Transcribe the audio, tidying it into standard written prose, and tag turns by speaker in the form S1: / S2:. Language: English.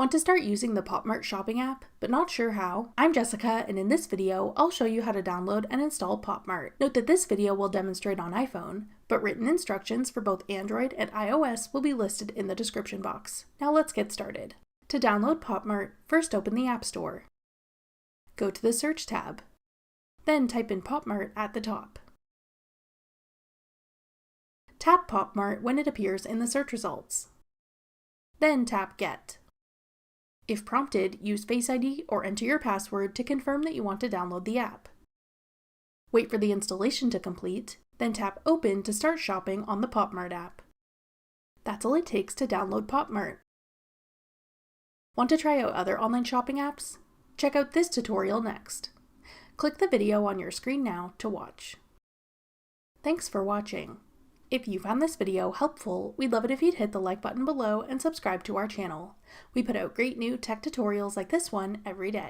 S1: Want to start using the Pop Mart shopping app, but not sure how? I'm Jessica, and in this video, I'll show you how to download and install Pop Mart. Note that this video will demonstrate on iPhone, but written instructions for both Android and iOS will be listed in the description box. Now let's get started. To download Pop Mart, first open the App Store. Go to the Search tab. Then type in Pop Mart at the top. Tap Pop Mart when it appears in the search results. Then tap Get. If prompted, use Face ID or enter your password to confirm that you want to download the app. Wait for the installation to complete, then tap Open to start shopping on the Pop Mart app. That's all it takes to download Pop Mart. Want to try out other online shopping apps? Check out this tutorial next. Click the video on your screen now to watch. Thanks for watching. If you found this video helpful, we'd love it if you'd hit the like button below and subscribe to our channel. We put out great new tech tutorials like this one every day.